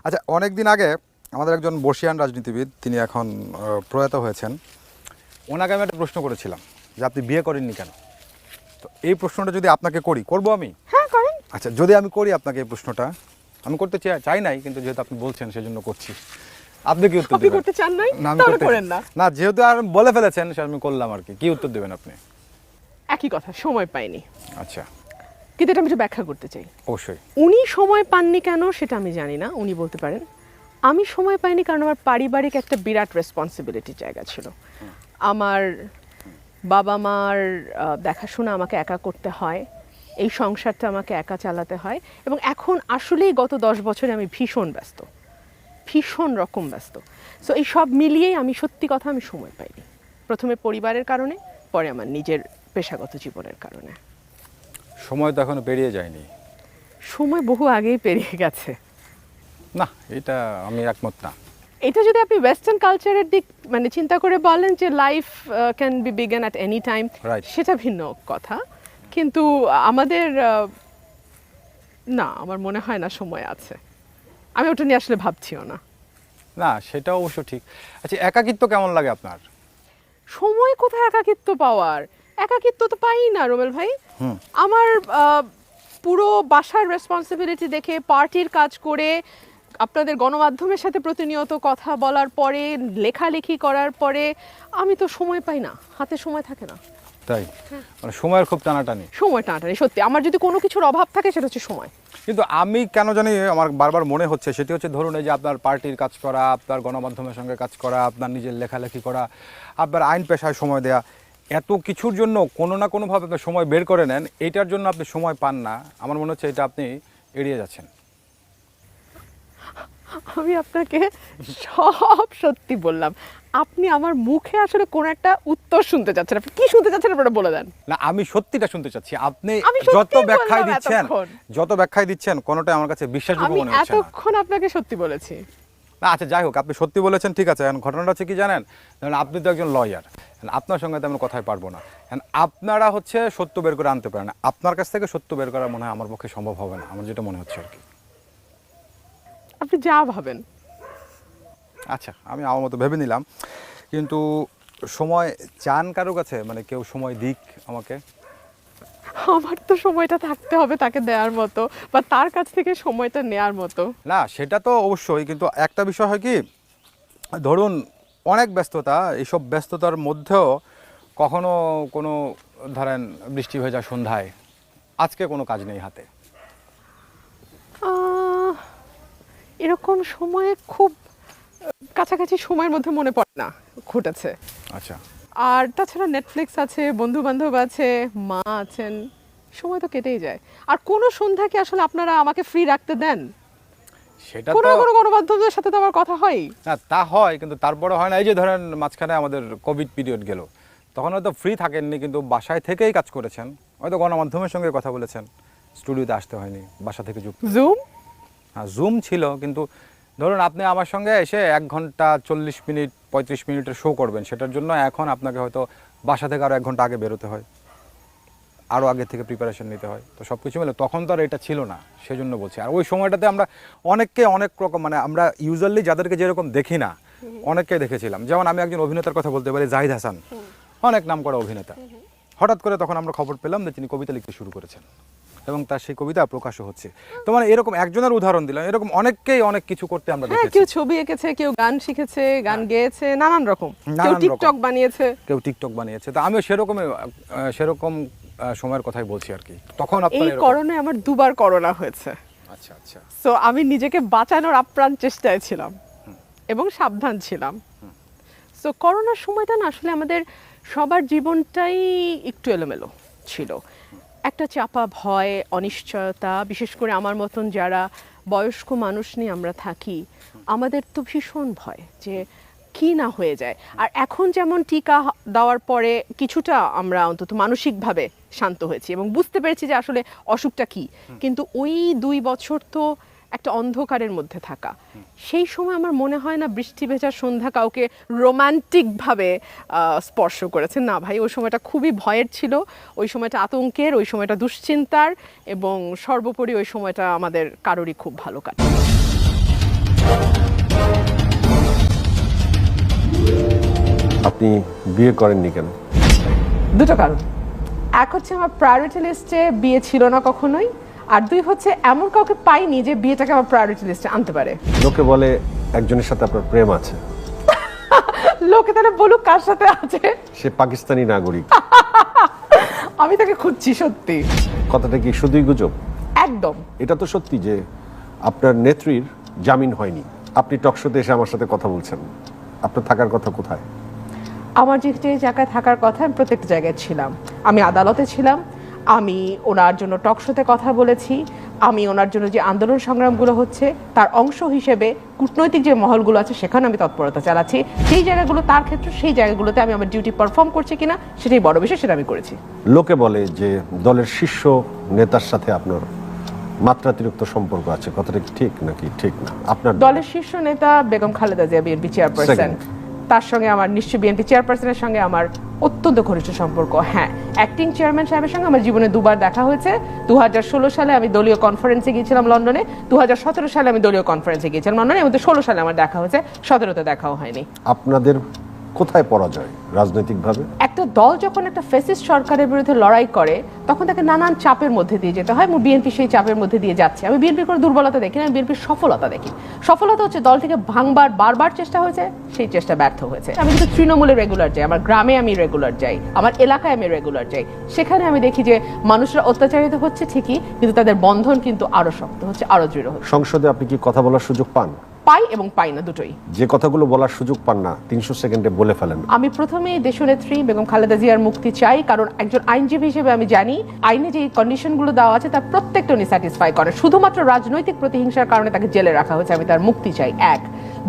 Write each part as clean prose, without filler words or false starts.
আচ্ছা, অনেক দিন আগে আমাদের একজন বর্ষিয়ান রাজনীতিবিদ, তিনি এখন প্রয়াত হয়েছেন, ওনাকে আমি একটা প্রশ্ন করেছিলাম যে আপনি বিয়ে করেননি কেন। তো এই প্রশ্নটা যদি আপনাকে করবো আমি? হ্যাঁ, করেন। আচ্ছা, যদি আমি করি আপনাকে এই প্রশ্নটা, আমি করতে চাই নাই, কিন্তু যেহেতু আপনি বলছেন সেজন্য করছি। আপনি কি উত্তর দেবেন? করতে চান নাই? না, আমি তাহলে করতে করেন না। না, যেহেতু আর বলে ফেলেছেন সে আমি করলাম আর কি। কি উত্তর দেবেন আপনি? একই কথা, সময় পাইনি। আচ্ছা, কিন্তু এটা আমি একটু ব্যাখ্যা করতে চাই। অবশ্যই। উনি সময় পাননি কেন সেটা আমি জানি না, উনি বলতে পারেন। আমি সময় পাইনি কারণ আমার পারিবারিক একটা বিরাট রেসপন্সিবিলিটির জায়গা ছিল। আমার বাবা মার দেখাশোনা আমাকে একা করতে হয়, এই সংসারটা আমাকে একা চালাতে হয়, এবং এখন আসলেই গত 10 বছরে আমি ভীষণ ব্যস্ত, ভীষণ রকম ব্যস্ত। সো এই সব মিলিয়েই আমি সত্যি কথা আমি সময় পাইনি। প্রথমে পরিবারের কারণে, পরে আমার নিজের পেশাগত জীবনের কারণে। সময় তো এখনো পেরিয়ে যায়নি। সময় বহু আগেই পেরিয়ে গেছে। না, এটা আমি একমত না। এটা যদি আপনি ওয়েস্টার্ন কালচারের দিক মানে চিন্তা করে বলেন যে life can be begin at any time, সেটা ভিন্ন কথা। কিন্তু আমাদের না, আমার মনে হয় না সময় আছে। আমি ওটা নিয়ে আসলে ভাবছিও না। না, সেটা অবশ্য ঠিক। আচ্ছা, একাকিত্ব কেমন লাগে আপনার? সময় কোথায় একাকিত্ব পাওয়ার? একাকিত্ব তো পাই না রোমেল ভাই। আমার পুরো বাসার রেসপন্সিবিলিটি দেখে, পার্টির কাজ করে, আপনাদের গণমাধ্যমের সাথে প্রতিনিয়ত কথা বলার পরে, লেখালেখি করার পরে আমি তো সময় পাই না, হাতে সময় থাকে না। তাই? মানে সময়ের খুব টানাটানি। সময় টানাটানি সত্যি। আমার যদি কোনো কিছুর অভাব থাকে সেটা হচ্ছে সময়। কিন্তু আমি কেন জানি আমার বারবার মনে হচ্ছে, সেটি হচ্ছে ধরুন এই যে আপনার পার্টির কাজ করা, আপনার গণমাধ্যমের সঙ্গে কাজ করা, আপনার নিজের লেখালেখি করা, আপনার আইন পেশায় সময় দেয়া, এত কিছুর জন্য কোনো না কোনোভাবে আপনি সময় বের করে নেন, এইটার জন্য আপনি সময় পান না। আমার মনে হচ্ছে এটা আপনি এড়িয়ে যাচ্ছেন। আমি আপনাকে সব সত্যি বললাম। আপনি আমার মুখে আসলে কোন একটা উত্তর শুনতে চাচ্ছেন। আপনি কি শুনতে চাচ্ছেন আপনারা বলে দেন। না, আমি সত্যিটা শুনতে চাচ্ছি। আপনি আমি যত সত্যিই ব্যাখ্যায় বললাম দিচ্ছেন, এতক্ষণ। যত ব্যাখ্যায় দিচ্ছেন, কোনোটাই আমার কাছে বিশ্বাসযোগ্য আমি মনে হচ্ছে না। এতক্ষণ আপনাকে সত্যি বলেছি। না, আচ্ছা, যাই হোক, আপনি সত্যি বলেছেন, ঠিক আছে। এখন ঘটনাটা হচ্ছে কি জানেন, ধরুন আপনি তো একজন লয়ার, আপনার সঙ্গে তো আমি কথাই পারবো না। আপনারা হচ্ছে সত্য বের করে আনতে পারেন না। আপনার কাছ থেকে সত্য বের করা মনে হয় আমার পক্ষে সম্ভব হবে না, আমার যেটা মনে হচ্ছে আর কি। আপনি যা ভাবেন। আচ্ছা, আমি আমার মতো ভেবে নিলাম। কিন্তু সময় চান কারো কাছে, মানে কেউ সময় দিক আমাকে? আমার তো সময়টা থাকতে হবে তাকে দেওয়ার মতো, বা তার কাছ থেকে সময়টা নেয়ার মতো। না, সেটা তো অবশ্যই, কিন্তু একটা বিষয় হয় কি, ধরুন অনেক ব্যস্ততা, এইসব ব্যস্ততার মধ্যেও কখনো কোনো ধরেন বৃষ্টি ভেজা সন্ধ্যায় আজকে কোনো কাজ নেই হাতে, এরকম সময়ে খুব কাছাকাছি সময়ের মধ্যে মনে পড়ে না ঘটেছে। আচ্ছা, আর তাছাড়া নেটফ্লিক্স আছে, বন্ধু বান্ধব আছে, মা আছেন, সময় তো কেটেই যায়। আর কোনো সন্ধ্যাকে আসলে আপনারা আমাকে ফ্রি রাখতে দেন? সেটা কোনো তো না কোনো গণমাধ্যমের সাথে তো আমার কথা হয়। না, তা হয়, কিন্তু তারপরে হয় না। এই যে ধরেন মাঝখানে আমাদের কোভিড পিরিয়ড গেল, তখন হয়তো ফ্রি থাকেননি, কিন্তু বাসায় থেকেই কাজ করেছেন, হয়তো গণমাধ্যমের সঙ্গে কথা বলেছেন, স্টুডিওতে আসতে হয়নি, বাসা থেকে যুক্ত। জুম? হ্যাঁ, জুম ছিল, কিন্তু ধরুন আপনি আমার সঙ্গে এসে 1 ঘন্টা 40 মিনিট 35 মিনিটের শো করবেন, সেটার জন্য এখন আপনাকে হয়তো বাসা থেকে আরও 1 ঘন্টা আগে বেরোতে হয়, আরও আগে থেকে প্রিপারেশন নিতে হয়। তো সব কিছু মিলে তখন তো আর এটা ছিল না, সেজন্য বলছি। আর ওই সময়টাতে আমরা অনেককে অনেক রকম, মানে আমরা ইউজুয়ালি যাদেরকে যেরকম দেখি না, অনেককে দেখেছিলাম। যেমন আমি একজন অভিনেতার কথা বলতে পারি, জাহিদ হাসান, অনেক নাম করা অভিনেতা। হঠাৎ করে তখন আমরা খবর পেলাম যে তিনি কবিতা লিখতে শুরু করেছেন, এবং তার সেই কবিতা প্রকাশও হচ্ছে। তো মানে এরকম একজনের উদাহরণ দিলাম, এরকম অনেকেই অনেক কিছু করতে আমরা হ্যাঁ, দেখেছি। কেউ ছবি এঁকেছে, কেউ গান শিখেছে, গান গেয়েছে, নানান রকম, কেউ টিকটক বানিয়েছে, কেউ টিকটক বানিয়েছে। তো আমিও সেরকম সময়ের কথাই বলছি আর কি। তখন এই আপনার করোনায় আমার 2 বার করোনা হয়েছে। আচ্ছা আচ্ছা। সো আমি নিজেকে বাঁচানোর আপ্রাণ চেষ্টায় ছিলাম এবং সাবধান ছিলাম। সো করোনার সময়টা না আসলে আমাদের সবার জীবনটাই একটু এলোমেলো ছিল। একটা চাপা ভয়, অনিশ্চয়তা, বিশেষ করে আমার মতন যারা বয়স্ক মানুষ নিয়ে আমরা থাকি, আমাদের তো ভীষণ ভয় যে কি না হয়ে যায়। আর এখন যেমন টিকা দেওয়ার পরে কিছুটা আমরা অন্তত মানসিকভাবে শান্ত হয়েছি এবং বুঝতে পেরেছি যে আসলে অসুখটা কি, কিন্তু ওই 2 বছর তো একটা অন্ধকারের মধ্যে থাকা। সেই সময় আমার মনে হয় না বৃষ্টি ভেজা সন্ধ্যা কাউকে রোমান্টিকভাবে স্পর্শ করেছে। না ভাই, ওই সময়টা খুবই ভয়ের ছিল, ওই সময়টা আতঙ্কের, ওই সময়টা দুশ্চিন্তার, এবং সর্বোপরি ওই সময়টা আমাদের কারোরই খুব ভালো কাটে। আপনি বিয়ে করেননি কেন? দুটো কারণ। এক হচ্ছে আমার প্রায়োরিটি লিস্টে বিয়ে ছিল না কখনোই, আর দুই হচ্ছে এমন কাউকে পাইনি যে বিয়েটাকে আমার প্রায়োরিটি লিস্টে আনতে পারে। লোকে বলে একজনের সাথে আপনার প্রেম আছে। লোকে তাহলে বলুক কার সাথে আছে। সে পাকিস্তানি নাগরিক। আমি তাকে খুঁজছি সত্যি। কথাটা কি শুধুই গুজব? একদম। এটা তো সত্যি যে আপনার নেত্রীর জামিন হয়নি। আপনি টকশোতে এসে আমার সাথে কথা বলছেন, আপনার থাকার কথা কোথায়? আমার যে যে জায়গায় থাকার কথা আমি প্রত্যেকটা জায়গায় ছিলাম। আমি আদালতে ছিলাম, আমি ওনার জন্য টকশোতে কথা বলেছি, আমি ওনার জন্য যে আন্দোলন সংগ্রামগুলো হচ্ছে তার অংশ হিসেবে কূটনৈতিক যে মহলগুলো আছে সেখানে আমি তৎপরতা চালাচ্ছি। সেই জায়গাগুলো তার ক্ষেত্রে, সেই জায়গাগুলোতে আমি আমার ডিউটি পারফর্ম করছি কিনা সেটাই বড় বিষয়, সেটা আমি করেছি। লোকে বলে যে দলের শীর্ষ নেতার সাথে আপনার মাত্রাতিরিক্ত সম্পর্ক আছে, কথাটা কি ঠিক নাকি ঠিক না? আপনার দলের শীর্ষ নেতা বেগম খালেদা জিয়া, বিএনপি চেয়ারপারসন, তার সঙ্গে আমার নিশ্চয়ই বিএনপি চেয়ারপারসনের সঙ্গে আমার অত্যন্ত ঘনিষ্ঠ সম্পর্ক। হ্যাঁ, অ্যাক্টিং চেয়ারম্যান সাহেবের সঙ্গে আমার জীবনে দুবার দেখা হয়েছে। 2016 সালে আমি দলীয় কনফারেন্সে গিয়েছিলাম লন্ডনে, 2017 সালে আমি দলীয় কনফারেন্সে গিয়েছিলাম লন্ডনে, এবং 16 সালে আমার দেখা হয়েছে, 17তে দেখাও হয়নি। আপনাদের কোথায় পরাজয় রাজনৈতিকভাবে? একটা দল যখন একটা ফ্যাসিস্ট সরকারের বিরুদ্ধে লড়াই করে তখন তাকে নানান চাপের মধ্যে দিয়ে যেতে হয়, এবং বিএনপি সেই চাপের মধ্যে দিয়ে যাচ্ছে। আমি বিএনপির কোনো দুর্বলতা দেখি না, আমি বিএনপির সফলতা দেখি। সফলতা হচ্ছে দলটিকে ভাঙবার বারবার চেষ্টা হয়েছে, সেই চেষ্টা ব্যর্থ হয়েছে। আমি কিন্তু তৃণমূলে রেগুলার যাই, আমার গ্রামে আমি রেগুলার যাই, আমার এলাকায় আমি রেগুলার যাই, সেখানে আমি দেখি যে মানুষরা অত্যাচারিত হচ্ছে ঠিকই, কিন্তু তাদের বন্ধন কিন্তু আরো শক্ত হচ্ছে, আরো দৃঢ় হচ্ছে। সংসদে আপনি কি কথা বলার সুযোগ পান? পাই এবং পাই না, দুটোই। যে কথাগুলো বলার সুযোগ পান না 300 সেকেন্ডে বলে ফেলেন। আমি প্রথমেই দেশনেত্রী বেগম খালেদা জিয়ার মুক্তি চাই, কারণ একজন আইনজীবী হিসেবে আমি জানি আইনে যে কন্ডিশনগুলো দেওয়া আছে তার প্রত্যেকটা উনি স্যাটিসফাই করেন। শুধুমাত্র রাজনৈতিক প্রতিহিংসার কারণে তাকে জেলে রাখা হয়েছে, আমি তার মুক্তি চাই। এক।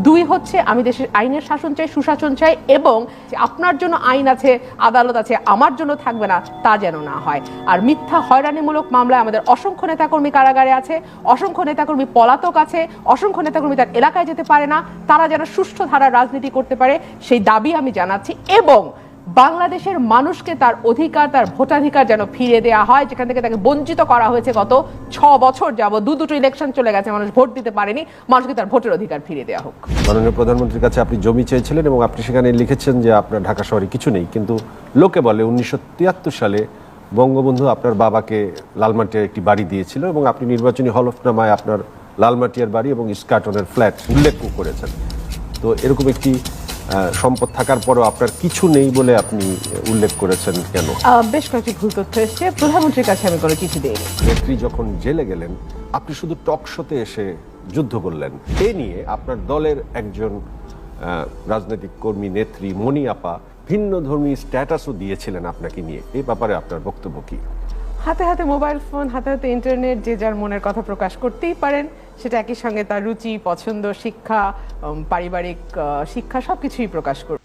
দুই হচ্ছে আমি দেশের আইনের শাসন চাই, সুশাসন চাই, এবং যে আপনার জন্য আইন আছে, আদালত আছে, আমার জন্য থাকবে না তা যেন না হয়। আর মিথ্যা হয়রানিমূলক মামলায় আমাদের অসংখ্য নেতাকর্মী কারাগারে আছে, অসংখ্য নেতাকর্মী পলাতক আছে, অসংখ্য নেতাকর্মী তার এলাকায় যেতে পারে না, তারা যেন সুষ্ঠু ধারার রাজনীতি করতে পারে সেই দাবি আমি জানাচ্ছি। এবং বাংলাদেশের মানুষকে তার অধিকার, তার ভোটাধিকার যেন ফিরে দেওয়া হয়, যেখান থেকে তাকে বঞ্চিত করা হয়েছে গত 6 বছর যাবত। দুটো ইলেকশন চলে গেছে, মানুষ ভোট দিতে পারেনি, মানুষকে তার ভোটের অধিকার ফিরে দেওয়া হোক। মাননীয় প্রধানমন্ত্রীর কাছে আপনি জমি চেয়েছিলেন এবং আপনি সেখানে লিখেছেন যে আপনার ঢাকা শহরে কিছু নেই, কিন্তু লোকে বলে 1973 সালে বঙ্গবন্ধু আপনার বাবাকে লালমাটিয়ার একটি বাড়ি দিয়েছিল এবং আপনি নির্বাচনী হলফনামায় আপনার লালমাটিয়ার বাড়ি এবং ইস্কাটনের ফ্ল্যাট উল্লেখ করেছেন। তো এরকম একটি সম্পদ থাকার পরও আপনার কিছু নেই বলে আপনি উল্লেখ করেছেন কেন? বেশ কয়েকটি ভুল তথ্য এসেছে, প্রধানমন্ত্রীর কাছে আমি কোনো চিঠি দিইনি। নেত্রী যখন জেলে গেলেন আপনি শুধু টকশোতে এসে যুদ্ধ করলেন। এ নিয়ে আপনার দলের একজন রাজনৈতিক কর্মী নেত্রী মনি আপা ভিন্ন ধর্মী স্ট্যাটাসও দিয়েছিলেন আপনাকে নিয়ে। এই ব্যাপারে আপনার বক্তব্য কি? হাতে হাতে মোবাইল ফোন, হাতে হাতে ইন্টারনেট, যে যার মনের কথা প্রকাশ করতেই পারেন, সেটা একই সঙ্গে তার রুচি, পছন্দ, শিক্ষা, পারিবারিক শিক্ষা সবকিছুই প্রকাশ করবে।